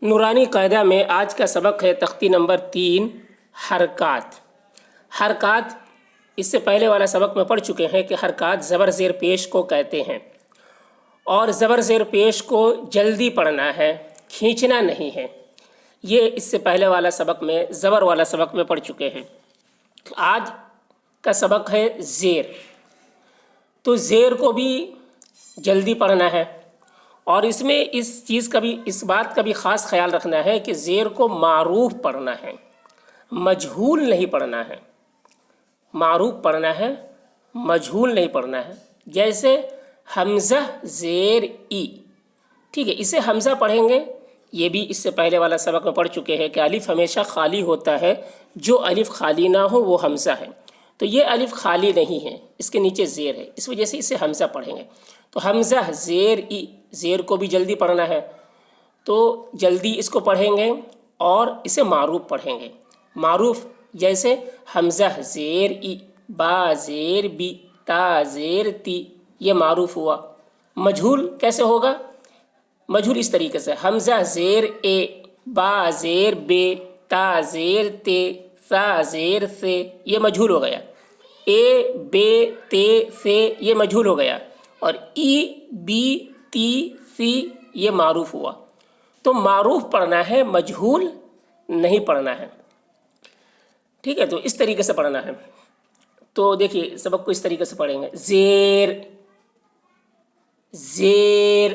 نورانی قاعدہ میں آج کا سبق ہے تختی نمبر 3 حرکات۔ حرکات اس سے پہلے والا سبق میں پڑھ چکے ہیں کہ حرکات زبر زیر پیش کو کہتے ہیں، اور زبر زیر پیش کو جلدی پڑھنا ہے، کھینچنا نہیں ہے۔ یہ اس سے پہلے والا سبق میں زبر والا سبق میں پڑھ چکے ہیں۔ آج کا سبق ہے زیر۔ تو زیر کو بھی جلدی پڑھنا ہے، اور اس میں اس بات کا بھی خاص خیال رکھنا ہے کہ زیر کو معروف پڑھنا ہے، مجہول نہیں پڑھنا ہے۔ معروف پڑھنا ہے، مجہول نہیں پڑھنا ہے۔ جیسے حمزہ زیر ای، ٹھیک ہے، اسے حمزہ پڑھیں گے۔ یہ بھی اس سے پہلے والا سبق میں پڑھ چکے ہیں کہ الف ہمیشہ خالی ہوتا ہے، جو الف خالی نہ ہو وہ حمزہ ہے۔ تو یہ الف خالی نہیں ہے، اس کے نیچے زیر ہے، اس وجہ سے اسے حمزہ پڑھیں گے۔ تو حمزہ زیر ای، زیر کو بھی جلدی پڑھنا ہے، تو جلدی اس کو پڑھیں گے اور اسے معروف پڑھیں گے۔ معروف جیسے حمزہ زیر ای، با زیر بی، تا زیر تی، یہ معروف ہوا۔ مجہول کیسے ہوگا؟ مجہول اس طریقے سے حمزہ زیر اے، با زیر بے، تا زیر تے، ثا زیر سے، یہ مجہول ہو گیا۔ اے بے تے سے، یہ مجہول ہو گیا، اور ای بی تی سی، یہ معروف ہوا۔ تو معروف پڑھنا ہے، مجہول نہیں پڑھنا ہے، ٹھیک ہے۔ تو اس طریقے سے پڑھنا ہے۔ تو دیکھیے سبق کو اس طریقے سے پڑھیں گے۔ زیر، زیر،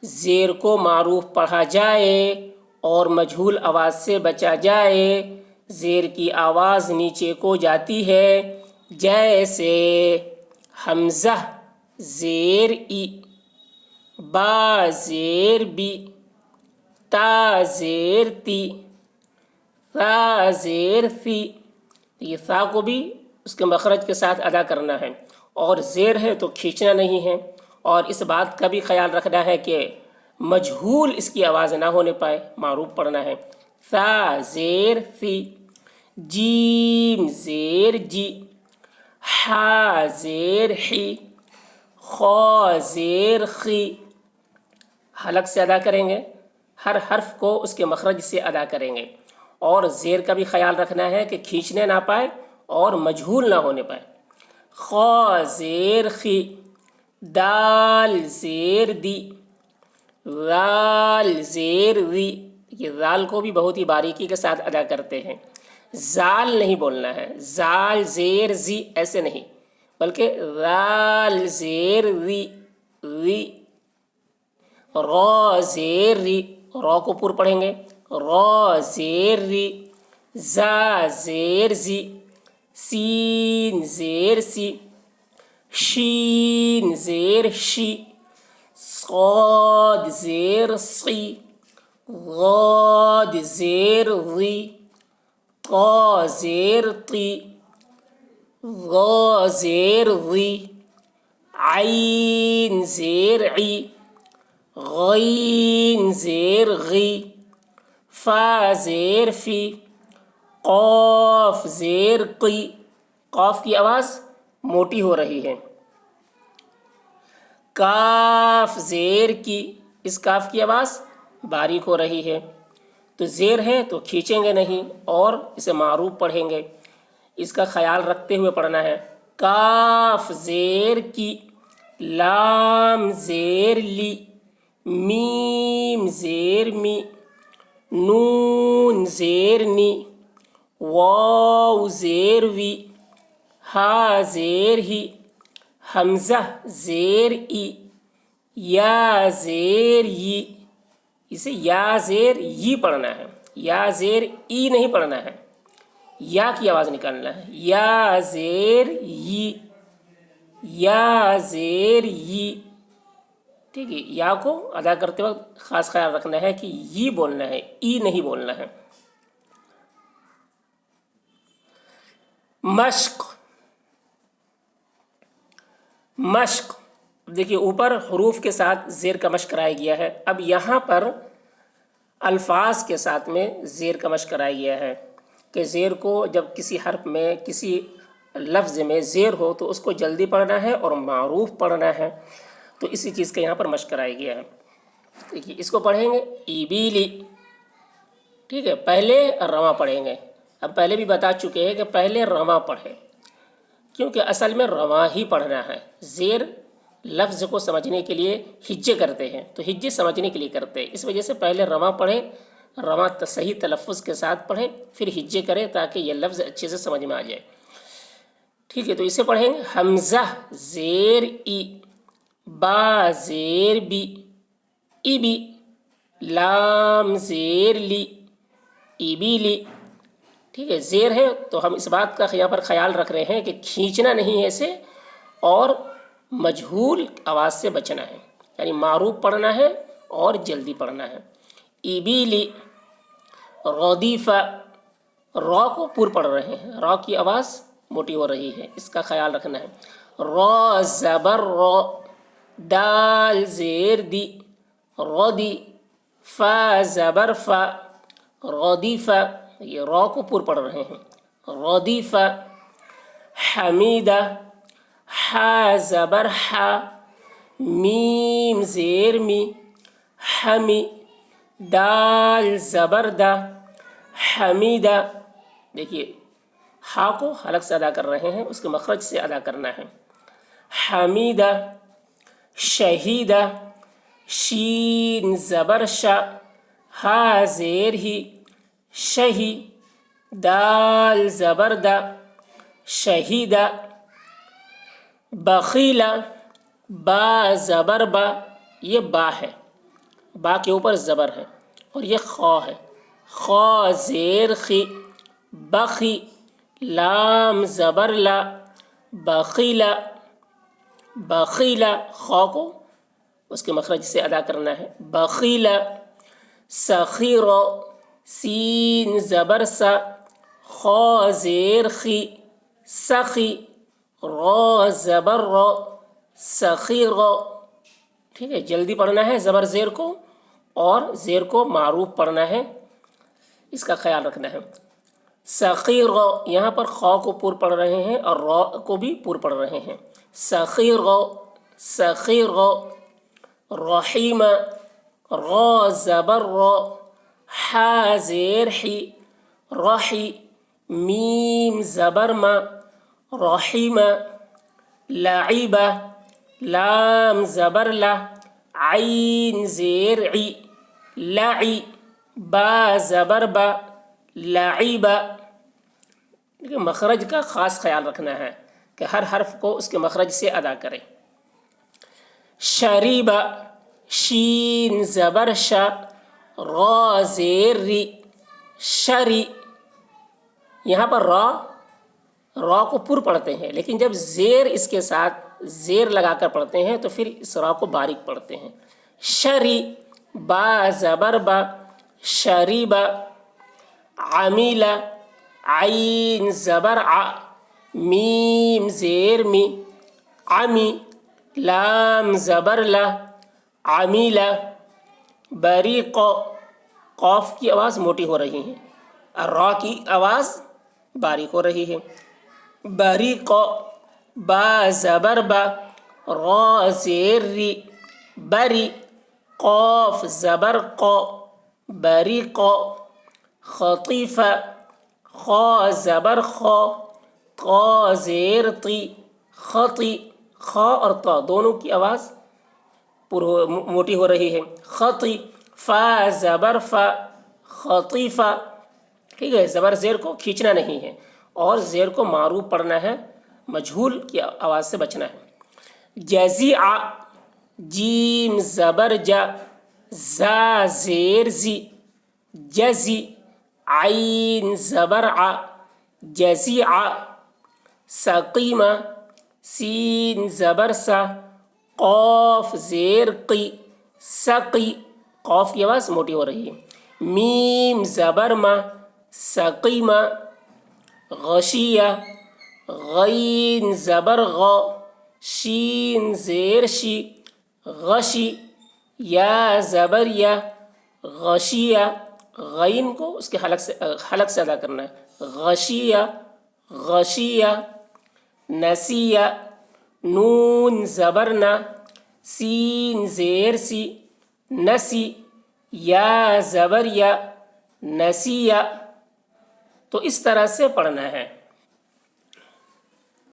زیر کو معروف پڑھا جائے اور مجہول آواز سے بچا جائے۔ زیر کی آواز نیچے کو جاتی ہے، جیسے حمزہ زیر ای، با زیر بی، تا زیر تی، ثا زیر سی۔ یہ ثا کو بھی اس کے مخرج کے ساتھ ادا کرنا ہے، اور زیر ہے تو کھینچنا نہیں ہے، اور اس بات کا بھی خیال رکھنا ہے کہ مجہول اس کی آواز نہ ہونے پائے، معروف پڑھنا ہے۔ ثا زیر سی، جیم زیر جی، حا زیر حی، خا زیر خی۔ حلق سے ادا کریں گے، ہر حرف کو اس کے مخرج سے ادا کریں گے، اور زیر کا بھی خیال رکھنا ہے کہ کھینچنے نہ پائے اور مجہول نہ ہونے پائے۔ خا زیر خی، دال زیر دی، زال زیر ری۔ یہ زال کو بھی بہت ہی باریکی کے ساتھ ادا کرتے ہیں، زال نہیں بولنا ہے، زال زیر زی ایسے نہیں، بلکہ زال زیر ری، ری۔ را زیر ری، را کو پر پڑھیں گے، را زیر ری، زا زیر زی، سین زیر سی، شین زیر شی، صاد زیر صی، غاد زیر غی، طا زیر طی، غا زیر غی، عین زیر عی، غین زیر غی، فا زیر فی، قاف زیر قی۔ قاف کی آواز موٹی ہو رہی ہے۔ کاف زیر کی، اس کاف کی آواز باریک ہو رہی ہے۔ تو زیر ہے تو کھینچیں گے نہیں اور اسے معروف پڑھیں گے، اس کا خیال رکھتے ہوئے پڑھنا ہے۔ کاف زیر کی، لام زیر لی، میم زیر می، نون زیر نی، واو زیر وی، ہا زیر ہی، حمزہ زیر ای، یا زیر ی۔ اسے یا زیر ی پڑھنا ہے، یا زیر ای نہیں پڑھنا ہے، یا کی آواز نکالنا ہے۔ یا زیر ی، یا زیر ی، ٹھیک ہے۔ یا کو ادا کرتے وقت خاص خیال رکھنا ہے کہ ی بولنا ہے، ای نہیں بولنا ہے۔ مشق، مشق، دیکھیے اوپر حروف کے ساتھ زیر کا مشق کرایا گیا ہے، اب یہاں پر الفاظ کے ساتھ میں زیر کا مشق کرایا گیا ہے کہ زیر کو جب کسی حرف میں، کسی لفظ میں زیر ہو تو اس کو جلدی پڑھنا ہے اور معروف پڑھنا ہے، تو اسی چیز کا یہاں پر مشق کرایا گیا ہے۔ دیکھیے اس کو پڑھیں گے، ایبیلی، ٹھیک ہے، پہلے رواں پڑھیں گے. اب پہلے بھی بتا چکے ہیں کہ پہلے رواں پڑھیں، کیونکہ اصل میں رواں ہی پڑھنا ہے. زیر لفظ کو سمجھنے کے لیے ہجے کرتے ہیں، تو ہجے سمجھنے کے لیے کرتے ہیں، اس وجہ سے پہلے رواں پڑھیں، رواں صحیح تلفظ کے ساتھ پڑھیں، پھر ہجے کریں تاکہ یہ لفظ اچھے سے سمجھ میں آ جائے. ٹھیک ہے، تو اسے پڑھیں گے. حمزہ زیر ای، با زیر بی، ای بی، لام زیر لی، ای بی لی. ٹھیک ہے، زیر ہے تو ہم اس بات کا یہاں پر خیال رکھ رہے ہیں کہ کھینچنا نہیں ہے اسے، اور مجہول آواز سے بچنا ہے، یعنی معروف پڑھنا ہے اور جلدی پڑھنا ہے. ای بی لی. ردیفہ، را کو پور پڑھ رہے ہیں، را کی آواز موٹی ہو رہی ہے، اس کا خیال رکھنا ہے. را زبر را، دال زیر دی، ردی، فا زبر فا، ردیفہ، یہ را کو پور پڑھ رہے ہیں. ردیفہ. حمیدہ، حا زبر حا، میم زیر می، حمی، دال زبر دا، حمیدہ. دیکھیے ہا کو حلق سے ادا کر رہے ہیں، اس کے مخرج سے ادا کرنا ہے. حمیدہ. شہیدہ، شین زبر شا، ہا زیر ہی، شہی، دال زبر دا، شہیدہ. بخیلہ، با زبر با، یہ با ہے، با کے اوپر زبر ہے، اور یہ خا ہے. خا زیر خی، بخی، لام زبر لا، بخیلہ. بخیلہ، خا کو اس کے مخرج سے ادا کرنا ہے. بخیلہ. سخیرہ، سین زبر سا، خا زیر خی، سخی، را زبر را، سخیرہ. ٹھیک ہے، جلدی پڑھنا ہے زبر زیر کو، اور زیر کو معروف پڑھنا ہے، اس کا خیال رکھنا ہے. سخیرہ، یہاں پر خا کو پور پڑھ رہے ہیں اور را کو بھی پور پڑھ رہے ہیں. سخیرہ. سخیرہ. رحیمہ، را زبر را، حا زیر حی، رحی، میم زبر ما، رحیمہ. لعیبہ، لام زبر لا، عین زیر عی، لعی، با زبر با، لعیبہ. مخرج کا خاص خیال رکھنا ہے کہ ہر حرف کو اس کے مخرج سے ادا کریں. شریبہ، شین زبر شا، را زیر ری، شری. یہاں پر را کو پر پڑھتے ہیں، لیکن جب زیر اس کے ساتھ زیر لگا کر پڑھتے ہیں تو پھر اس را کو باریک پڑھتے ہیں. شری، با زبر با، شریبہ. عمیلہ، عین زبر ع، میم زیر می، عمی، لام زبر لا، عمیلہ. بریق، قاف کی آواز موٹی ہو رہی ہے، اور را کی آواز باریک ہو رہی ہے. بریق. با زبر با، را زیر ری، بری، قاف زبر قا، بریق. خطیفہ، خا زبر خا، طا زیر طی، خطی. خا اور طا دونوں کی آواز موٹی ہو رہی ہے. خطی. فا زبر فا، خطیفہ. ٹھیک ہے، زبر زیر کو کھینچنا نہیں ہے، اور زیر کو معروف پڑھنا ہے، مجہول کی آواز سے بچنا ہے. جزیع، جیم زبر جا، زا زیر زی، جزی، عین زبر ع، جزیع. سقیمہ، سین زبر سا، قاف زیر قی، سقی. قاف کی آواز موٹی ہو رہی ہے. میم زبر ما، سقیمہ. غشیہ، غین زبر غا، شین زیر شی، غشی، یا زبر یا، غشیہ. غین کو اس کے حلق سے ادا کرنا ہے. غشیہ. غشیہ. نسیہ، نون زبر نا، سین زیر سی، نسی، یا زبر یا، نسیہ، تو اس طرح سے پڑھنا ہے۔